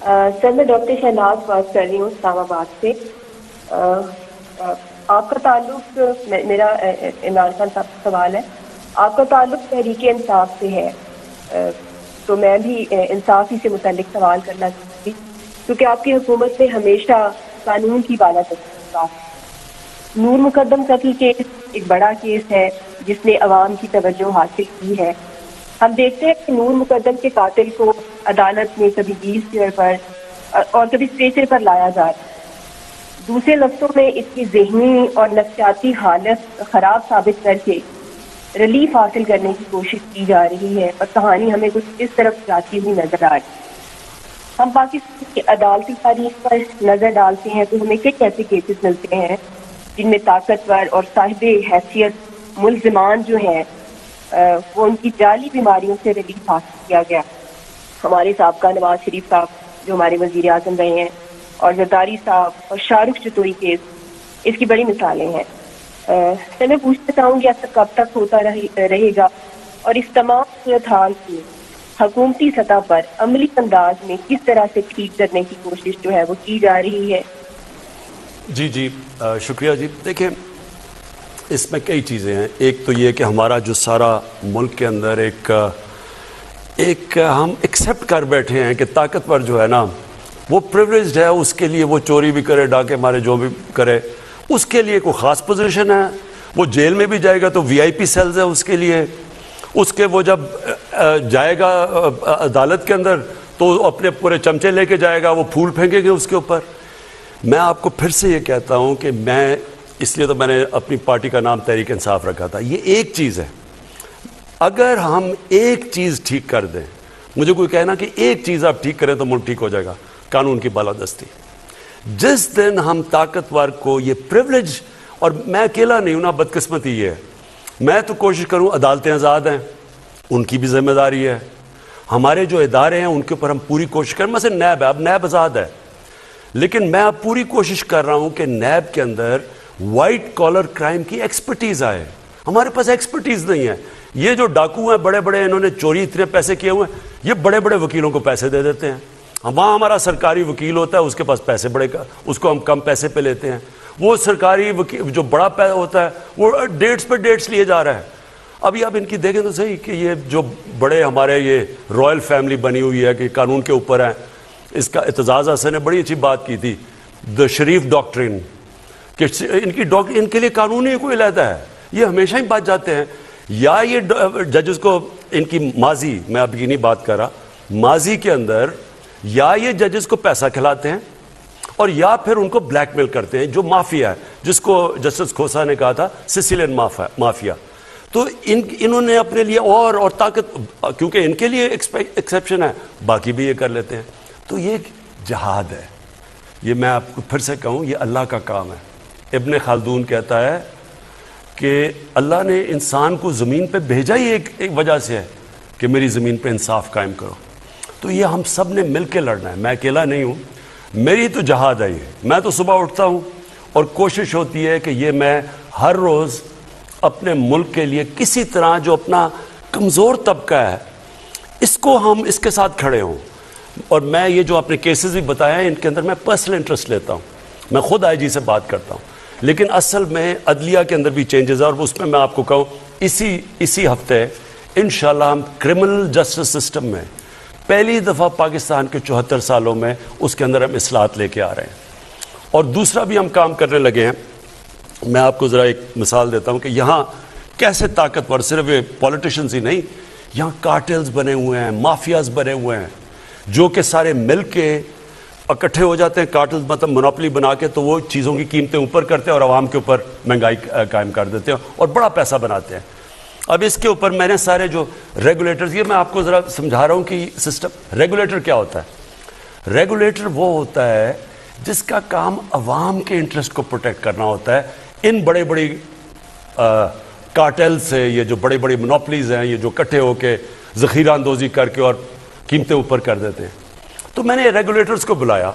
سر میں ڈاکٹر شہناز بات کر رہی ہوں اسلام آباد سے. آپ کا تعلق میرا عمران خان صاحب کا سوال ہے. آپ کا تعلق تحریک انصاف سے ہے, تو میں بھی انصاف ہی سے متعلق سوال کرنا چاہتی ہوں, کیونکہ آپ کی حکومت نے ہمیشہ قانون کی بالا ترجیح دی. نور مقدم قتل کیس ایک بڑا کیس ہے جس نے عوام کی توجہ حاصل کی ہے. ہم دیکھتے ہیں کہ نور مقدم کے قاتل کو عدالت میں کبھی 20 چیئر پر اور کبھی اسٹریچر پر لایا جا رہا ہے. دوسرے لفظوں میں اس کی ذہنی اور نفسیاتی حالت خراب ثابت کر کے ریلیف حاصل کرنے کی کوشش کی جا رہی ہے, اور کہانی ہمیں کچھ اس طرف جاتی ہوئی نظر آ رہی ہے. ہم پاکستان کی عدالتی تاریخ پر نظر ڈالتے ہیں تو ہمیں کئی ایسے کیسز ملتے ہیں جن میں طاقتور اور صاحب حیثیت ملزمان جو ہیں وہ ان کی جعلی بیماریوں سے ریلیف حاصل کیا گیا. ہمارے سابقہ نواز شریف صاحب جو ہمارے وزیر اعظم رہے ہیں, اور زرداری صاحب اور شاہ رخ چتوئی کیس اس کی بڑی مثالیں ہیں. میں پوچھنا چاہوں گی ایسا کب تک ہوتا رہے گا, اور اس تمام صورتحال کی حکومتی سطح پر عملی انداز میں کس طرح سے ٹھیک کرنے کی کوشش جو ہے وہ کی جا رہی ہے؟ جی شکریہ جی. دیکھیں, اس میں کئی چیزیں ہیں. ایک تو یہ کہ ہمارا جو سارا ملک کے اندر ایک ہم ایکسیپٹ کر بیٹھے ہیں کہ طاقتور جو ہے نا وہ پریولیجڈ ہے, اس کے لیے وہ چوری بھی کرے, ڈاکے مارے, جو بھی کرے, اس کے لیے کوئی خاص پوزیشن ہے. وہ جیل میں بھی جائے گا تو وی آئی پی سیلز ہے اس کے لیے. اس کے وہ جب جائے گا عدالت کے اندر تو اپنے پورے چمچے لے کے جائے گا, وہ پھول پھینکیں گے اس کے اوپر. میں آپ کو پھر سے یہ کہتا ہوں کہ اس لیے تو میں نے اپنی پارٹی کا نام تحریک انصاف رکھا تھا. یہ ایک چیز ہے, اگر ہم ایک چیز ٹھیک کر دیں, مجھے کوئی کہنا کہ ایک چیز آپ ٹھیک کریں تو ملک ٹھیک ہو جائے گا, قانون کی بالادستی. جس دن ہم طاقتور کو یہ پریولیج, اور میں اکیلا نہیں ہوں نا, بدقسمتی یہ ہے, میں تو کوشش کروں, عدالتیں آزاد ہیں, ان کی بھی ذمہ داری ہے, ہمارے جو ادارے ہیں ان کے اوپر ہم پوری کوشش کریں. مثلا نیب ہے, اب نیب آزاد ہے, لیکن میں اب پوری کوشش کر رہا ہوں کہ نیب کے اندر وائٹ کالر کرائم کی ایکسپرٹیز آئے. ہمارے پاس ایکسپرٹیز نہیں ہے. یہ جو ڈاکو ہیں بڑے بڑے, انہوں نے چوری اتنے پیسے کیے ہوئے ہیں, یہ بڑے بڑے وکیلوں کو پیسے دے دیتے ہیں. وہاں ہمارا سرکاری وکیل ہوتا ہے, اس کے پاس پیسے بڑے, اس کو ہم کم پیسے پہ لیتے ہیں. وہ سرکاری وکیل جو بڑا پیسہ ہوتا ہے وہ ڈیٹس پہ ڈیٹس لیے جا رہا ہے. ابھی آپ ان کی دیکھیں تو صحیح کہ یہ جو بڑے ہمارے یہ رائل فیملی بنی ہوئی ہے کہ قانون کے اوپر ہیں. اس کا اعتزاز حسن نے بڑی اچھی بات کی تھی, دا شریف ڈاکٹرین, کہ ان کے لیے قانون ہی کوئی علیحدہ ہے. یہ ہمیشہ ہی بات جاتے ہیں, یا یہ ججز کو ان کی ماضی, میں اب یہ نہیں بات کر رہا, ماضی کے اندر یا یہ ججز کو پیسہ کھلاتے ہیں اور یا پھر ان کو بلیک میل کرتے ہیں, جو مافیا ہے, جس کو جسٹس کھوسا نے کہا تھا سسیلین مافیا. تو انہوں نے اپنے لیے اور طاقت, کیونکہ ان کے لیے ایکسیپشن ہے, باقی بھی یہ کر لیتے ہیں. تو یہ جہاد ہے. یہ میں آپ کو پھر سے کہوں, یہ اللہ کا کام ہے. ابن خلدون کہتا ہے کہ اللہ نے انسان کو زمین پہ بھیجا ہی ایک وجہ سے ہے کہ میری زمین پہ انصاف قائم کرو. تو یہ ہم سب نے مل کے لڑنا ہے, میں اکیلا نہیں ہوں. میری تو جہاد ہے. میں تو صبح اٹھتا ہوں اور کوشش ہوتی ہے کہ یہ میں ہر روز اپنے ملک کے لیے کسی طرح جو اپنا کمزور طبقہ ہے اس کو ہم اس کے ساتھ کھڑے ہوں. اور میں یہ جو اپنے کیسز بھی بتایا ہیں ان کے اندر میں پرسنل انٹرسٹ لیتا ہوں. میں خود آئی جی سے بات کرتا ہوں, لیکن اصل میں عدلیہ کے اندر بھی چینجز ہے. اور اس میں آپ کو کہوں اسی ہفتے انشاءاللہ ہم کرمنل جسٹس سسٹم میں پہلی دفعہ پاکستان کے 74 سالوں میں اس کے اندر ہم اصلاحات لے کے آ رہے ہیں. اور دوسرا بھی ہم کام کرنے لگے ہیں. میں آپ کو ذرا ایک مثال دیتا ہوں کہ یہاں کیسے طاقتور, صرف یہ پولیٹیشنز ہی نہیں, یہاں کارٹلز بنے ہوئے ہیں, مافیاز بنے ہوئے ہیں, جو کہ سارے مل کے اکٹھے ہو جاتے ہیں. کارٹلز مطلب مونوپلی بنا کے, تو وہ چیزوں کی قیمتیں اوپر کرتے ہیں اور عوام کے اوپر مہنگائی قائم کر دیتے ہیں اور بڑا پیسہ بناتے ہیں. اب اس کے اوپر میں نے سارے جو ریگولیٹرز, یہ میں آپ کو ذرا سمجھا رہا ہوں کہ سسٹم ریگولیٹر کیا ہوتا ہے. ریگولیٹر وہ ہوتا ہے جس کا کام عوام کے انٹرسٹ کو پروٹیکٹ کرنا ہوتا ہے. ان بڑے بڑی کارٹل سے, یہ جو بڑے بڑی مونوپلیز ہیں, یہ جو اکٹھے ہو کے ذخیرہ اندوزی کر کے اور قیمتیں اوپر کر دیتے ہیں. تو میں نے ریگولیٹرز کو بلایا,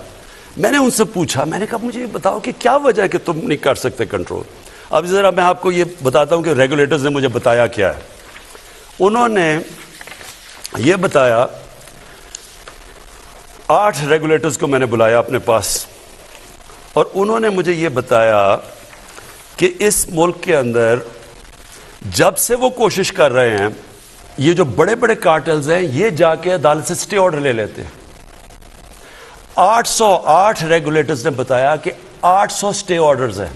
میں نے ان سے پوچھا, میں نے کہا مجھے بتاؤ کہ کیا وجہ ہے کہ تم نہیں کر سکتے کنٹرول. اب ذرا میں آپ کو یہ بتاتا ہوں کہ ریگولیٹرز نے مجھے بتایا کیا ہے. انہوں نے یہ بتایا, 8 ریگولیٹرز کو میں نے بلایا اپنے پاس اور انہوں نے مجھے یہ بتایا کہ اس ملک کے اندر جب سے وہ کوشش کر رہے ہیں، یہ جو بڑے بڑے کارٹلز ہیں یہ جا کے عدالت سے سٹے آرڈر لے لیتے ہیں۔ 808 ریگولیٹرز نے بتایا کہ 800 سٹے آرڈرز ہیں،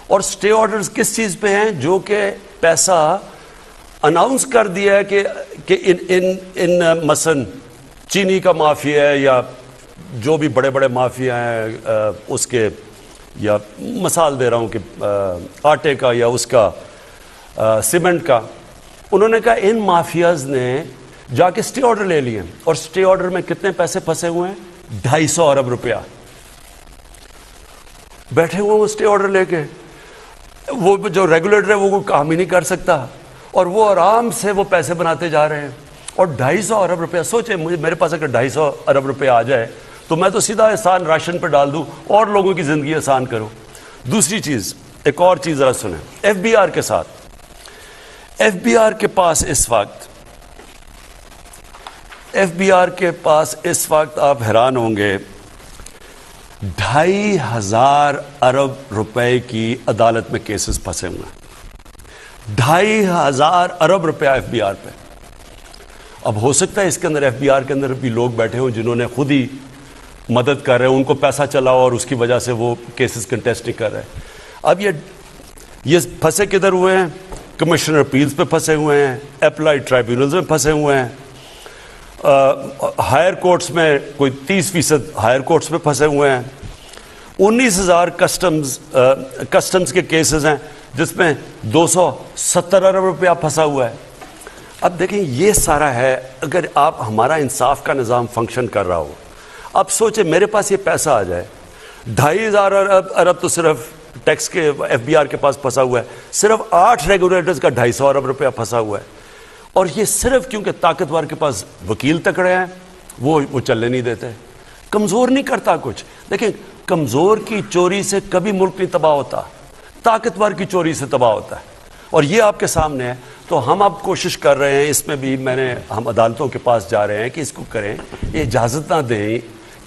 اور سٹے آرڈرز کس چیز پہ ہیں؟ جو کہ پیسہ اناؤنس کر دیا ہے کہ ان مثلاً چینی کا مافیا ہے یا جو بھی بڑے بڑے مافیا ہیں اس کے، یا مثال دے رہا ہوں کہ آٹے کا یا اس کا سیمنٹ کا، انہوں نے کہا ان مافیاز نے جا کے سٹے آرڈر لے لیے، اور سٹے آرڈر میں کتنے پیسے پھنسے ہوئے ہیں؟ 250 ارب روپیہ بیٹھے ہوئے وہ سٹے آرڈر لے کے۔ وہ جو ریگولیٹر ہے وہ کوئی کام ہی نہیں کر سکتا، اور وہ آرام سے وہ پیسے بناتے جا رہے ہیں۔ اور 250 ارب روپیہ، سوچیں میرے پاس اگر 250 ارب روپیہ آ جائے تو میں تو سیدھا احسان راشن پہ ڈال دوں اور لوگوں کی زندگی آسان کروں۔ دوسری چیز، ایک اور چیز ذرا سنیں، ایف بی آر کے ساتھ، ایف بی آر کے پاس اس وقت آپ حیران ہوں گے 2500 ارب روپے کی عدالت میں کیسز پھنسے ہوئے ہیں۔ 2500 ارب روپیہ ایف بی آر پہ۔ اب ہو سکتا ہے اس کے اندر ایف بی آر کے اندر بھی لوگ بیٹھے ہوں جنہوں نے خود ہی مدد کر رہے ہیں، ان کو پیسہ چلا اور اس کی وجہ سے وہ کیسز کنٹیسٹ نہیں کر رہے۔ اب یہ پھنسے کدھر ہوئے ہیں؟ کمشنر اپیلز پہ پھنسے ہوئے ہیں، اپلائڈ ٹرائبیونلز میں پھنسے ہوئے ہیں، ہائر کورٹس میں کوئی 30% ہائر کورٹس میں پھنسے ہوئے ہیں، 19,000 کسٹمز کے کیسز ہیں جس میں 270 ارب روپیہ پھنسا ہوا ہے۔ اب دیکھیں یہ سارا ہے، اگر آپ ہمارا انصاف کا نظام فنکشن کر رہا ہو، اب سوچیں میرے پاس یہ پیسہ آ جائے، 2,500 ارب تو صرف ٹیکس کے ایف بی آر کے پاس پھنسا ہوا ہے، صرف 8 ریگولیٹرز کا 250 ارب روپیہ پھنسا ہوا ہے، اور یہ صرف کیونکہ طاقتور کے پاس وکیل تکڑے ہیں وہ چلنے نہیں دیتے۔ کمزور نہیں کرتا کچھ۔ دیکھیں کمزور کی چوری سے کبھی ملک نہیں تباہ ہوتا، طاقتور کی چوری سے تباہ ہوتا ہے، اور یہ آپ کے سامنے ہے۔ تو ہم اب کوشش کر رہے ہیں، اس میں بھی ہم عدالتوں کے پاس جا رہے ہیں کہ اس کو کریں، یہ اجازت نہ دیں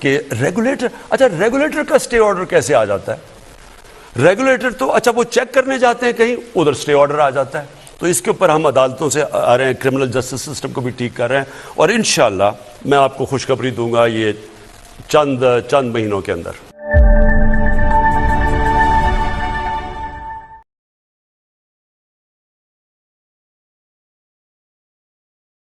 کہ ریگولیٹر کا سٹے آرڈر کیسے آ جاتا ہے؟ ریگولیٹر تو وہ چیک کرنے جاتے ہیں کہیں، ادھر سٹے آرڈر آ جاتا ہے۔ تو اس کے اوپر ہم عدالتوں سے آ رہے ہیں، کرمنل جسٹس سسٹم کو بھی ٹھیک کر رہے ہیں، اور انشاءاللہ میں آپ کو خوشخبری دوں گا یہ چند مہینوں کے اندر۔